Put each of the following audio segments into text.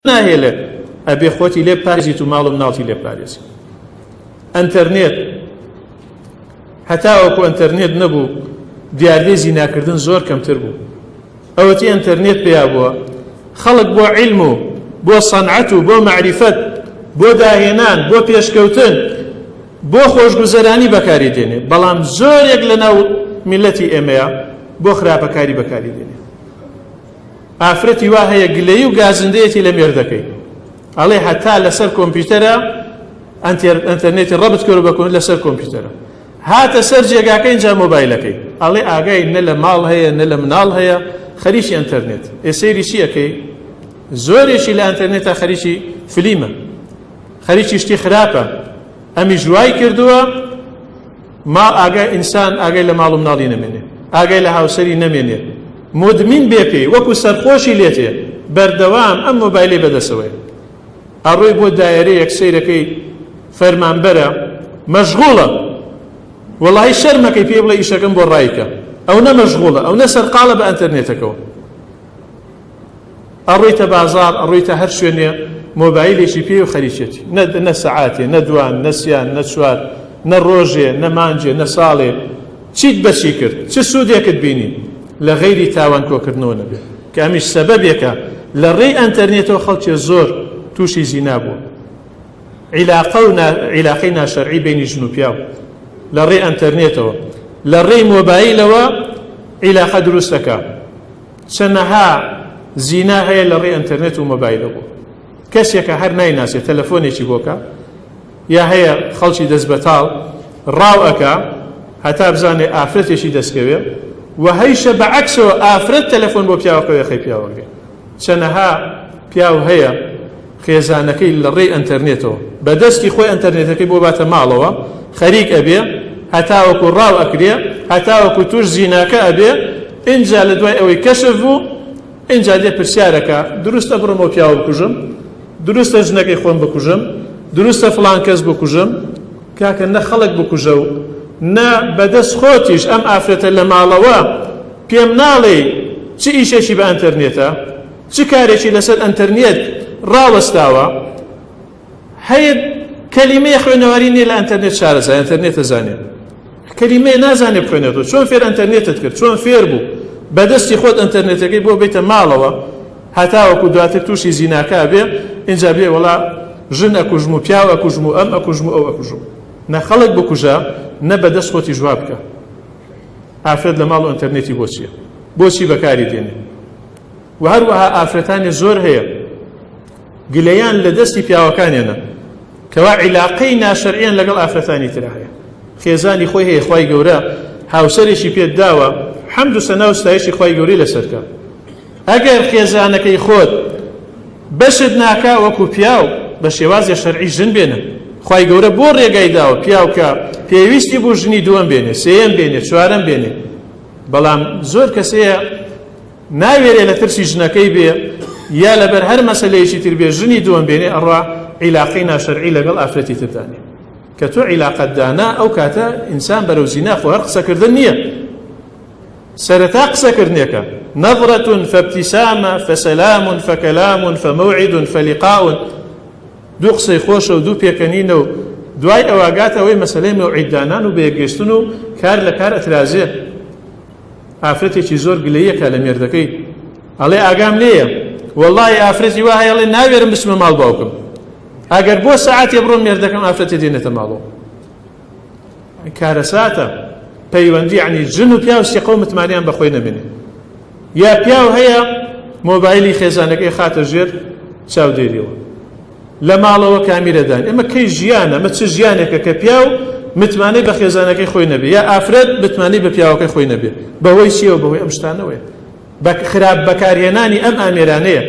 ناهێڵێ ئەبێ خۆتی لێ پارێزیت و ماڵ و مناڵی لێ پارێزی. ئەنتەرنێت هەتاوەکو ئەنتەرنێت نەبوو دیاردەی زیناکردن زۆر کەمتر بوو. ئەوەتی ئەنتەرنێت پێیا بووە خەڵک بۆ عیلم و بۆ سەنعەت و بۆ مەعریفەت بۆ داهێنان بۆ پێشکەوتن بۆ خۆشگوزەرانی بەکاری دێنێ، بەڵام زۆرێک لەناو میلەتی ئێمەیە بۆ خراپەکاری بەکاری دێنێ. ئافرەتی وا هەیە گلەیی و گازندەیەتی لە مێردەکەی ئەڵێ هەتا لەسەر کۆمپیوتەرە ئەنتەرنێتی ڕەبت کرد بەکۆن لەسەر کۆمپیوتەرە هاتە سەر جێگاکە اینجا مۆبایلەکەی ئەڵێ ئاگای نە لە ماڵ هەیە نە لە مناڵ هەیە خەریکی ئەنتەرنێت. ئێسەیری چی ئەەکەی؟ زۆرێکی لە ئەنتەرنێتە خەریکی فلیمە، خەریکی شتی خراپە، ئەمی ژوای کردووە ما ئاگای ئینسان ئاگای لە ماڵ و مناڵی نەمێنێ، ئاگای لە هاوسەری نەمێنێ، مدمین بێ پێی وەکو سەرخۆشی لێتێ بەردەوام ئەم مۆبایلەی بەدەسەوەی ئەڕۆی بۆ دایرەیەک سەیرەکەی فەرمانبەرە مەشغوڵە، وەڵاهی شەرمەکەی پێ بڵێ ئیشەکەم بۆ ڕایکە، ئەو نە مەشغوڵە، ئەو نە سەرقاڵە بە ئەنتەرنێتەکەەوە. ئەڕۆیتە بازاڕ ئەڕۆیتە هەر شوێنێ مۆبایلێکی پێ و خەریکێتی نە سەعاتێ نە دوان نە سیان نە چوار نە ڕۆژێ نە مانجێ نە ساڵێ چیت بەچی کرد چ سوودێکت بینی لە غەیری تاوان کۆکردنەوە نەبێت کە ئەمیش سەبەبێکە لە ڕێی ئەنتەرنێتەوە خەڵکی زۆر تووشی زینا بووە. عیلاقەی ناشەرعی بینی ژن و پیاو لە ڕێی ئەنتەرنێتەوە لە ڕێی مۆبایلەوە عیلاقە دروستەکە. چەندەها زینا هەیە لە ڕێی ئەنتەرنێت و مۆبایلە بوو. کەسێکە هەر نایناسێت تەلەفۆنێکی بۆکە یا هەیە خەڵکی دەست بەتاڵ ڕاو ئەکا هەتا بزانێ ئافرەتێکی دەستکەوێ و هەیشە بەعەکسەوە ئافرەت تەلەفۆن بۆ پیاوەکەوێ خەی پیاوەگێ. چەندەها پیاو هەیە خێزانەکەی لە ڕێی ئەنتەرنێتەوە بەدەستی خۆی ئەنتەرنێتەکەی بۆ باتە ماڵەوە خەریک ئەبێ هەتاوەکو ڕاو ئەکرێ هەتاوەکو توش زیناکە ئەبێ اینجا لە دوای ئەوەی کەشف بوو اینجا دێ پرسیارەکە دروستە بڕمەوە پیاوە بکوژم، دروستە ژنەکەی خۆم بکوژم، دروستە فڵان کەس بکوژم، کاکە نە خەڵک بکوژە و نە بەدەست خۆتیش ئەم ئافرەتە لە ماڵەوە پێم ناڵێ چ ئیشێکی بە ئەنتەرنێتە چ کارێکی لەسەر ئەنتەرنێت ڕاوەستاوە هەیە کەلیمەیە خوێنەواری نیە لە ئەنتەرنێت شارەزای ئەنتەرنێت ئەزانێت کەلیمەیە نازانێ بخوێنێتەوە چۆن فێر ئەنتەرنێتت کرد چۆن فێر بوو بەدەستی خۆت ئەنتەرنێتەکەی بۆ بێتە ماڵەوە هەتاوەکو دواتر تووشی زیناکە بێ اینجا بێ وەڵا ژن ئەکوژم و پیاو ئەکوژم و ئەم ئەکوژم و ئەو ئەکوژم نە خەڵک بکوژە نە بەدەست خۆتی ژوا بکە. ئافرەت لە ماڵ و ئەنتەرنێتی بۆ چییە؟ بۆچی بەکاری دێنێ؟ و هەروەها ئافرەتانی زۆر هەیە گلەیان لە دەستی پیاوەکانێنە کەوا عیلاقەی ناشەرعیان لەگەڵ ئافرەتانی ترا هەیە. خێزانی خۆی هەیە خوای گەورە هاوسەرێکی پێت داوە حەمد و سەنا و ستایشی خوای گەورەی لەسەرکە. ئەگەر خێزانەکەی خۆت بەشت ناکا وەکو پیاو بە شێوازی شەرعی ژن بێنە خوای گەورە بۆ ڕێگای داوە پیاوکە پێویستی بوو ژنی دووەم بێنێ سێیەم بێنێ چوارەم بێنێ، بەڵام زۆر کەسەیە ناوێرێ لە ترسی ژنەکەی بێ یا لەبەر هەر مەسەلەیەکی تر بێ ژنی دووەم بێنێ ئەڕوا عیلاقەی ناشەرعی لەگەڵ ئافرەتی تردانێ کە تۆ عیلاقەت دانا ئەو کاتە ئینسان بەرەو زینا خۆ هەر قسەکردن نییە سەرەتا قسەکردنێکە نظرة فابتسامة فسلام فكلام فموعد فلقاء دوو قسەی خۆشە و دوو پێکەنینە و دوای ئەواگاتەوەی مەسەلەی مەوعیددانان و بەیەکگەشتن و کار لە کار ئەترازێ. ئافرەتێکی زۆر گلەیەکە لە مێردەکەی ئەڵێ ئاگام لێیە وەڵڵاهی ئافرەتی وا هەیە ئەڵێ ناوێرم بچمە ماڵ باوکم ئەگەر بۆ سەعاتێ بڕۆم مێردەکەم ئافرەتی دێنێتە ماڵەوە. کارە ساتە پەیوەندی یعنی ژن و پیاو سێقە و متمانیان بەخۆی نەبێنێ. یا پیاو هەیە مۆبایلی خێزانەکەی خاتە ژێر چاودێریەوە لە ماڵەوە کامیرەدان. ئێمە کەی ژیانە ئەمە چ ژیانێکە کە پیاو متمانەی بە خێزانەکەی خۆی نەبێ یا ئافرەت متمانەی بە پیاوەکەی خۆی نەبێ بەهۆی چیەوە بەهۆی ئەم شتانەوەیە بە خراپ بەکارهێنانی ئەم ئامێرانەیە.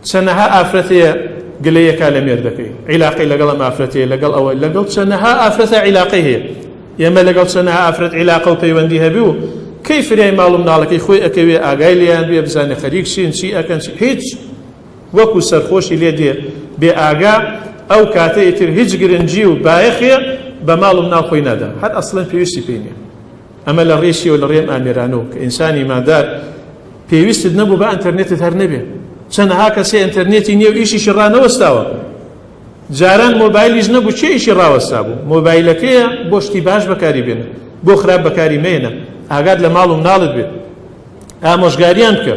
چەندەها ئافرەتەیە گلەیەکا لە مێردەکەی عیلاقەی لەگەڵ ئەم ئافرەتەیە لەگەڵ ئەوە لەگەڵ چەندەها ئافرەتە عیلاقەی هەیە. ئێمە لەگەڵ چەندەها ئافرەت عیلاقە و پەیوەندی هەبوو کەی فریای ماڵ و مناڵەکەی خۆی ئەکەوێ ئاگای لێیان بێ بزانێ خەریک چین چی ئەکەن هیچ وەکو سەرخۆشی لێ دێ بێ ئاگا ئەو کاتەی تر هیچ گرنگی و بایەخێ بە ماڵ و مناڵ خۆی نادا هەر ئەسڵەن پێویستی پێی نییە. ئەمە لە ڕێشی و لە ڕێم ئامێرانەوە کە ئینسانی مادار پێویستت نەبوو بە ئەنتەرنێتت هەر نەبێ چەندەها کەسێ ئینتەرنێتی نییە و ئیشیشی ڕانەوەستاوە. جاران مۆبایلیش نەبوو چێ ئیشی ڕاوەستا بوو. مۆبایلەکەیە بۆ شتی باش بەکاری بێنە، بۆ خراپ بەکاری مێنە. ئاگات لە ماڵ و مناڵت بێت، ئامۆژگاریان بکە.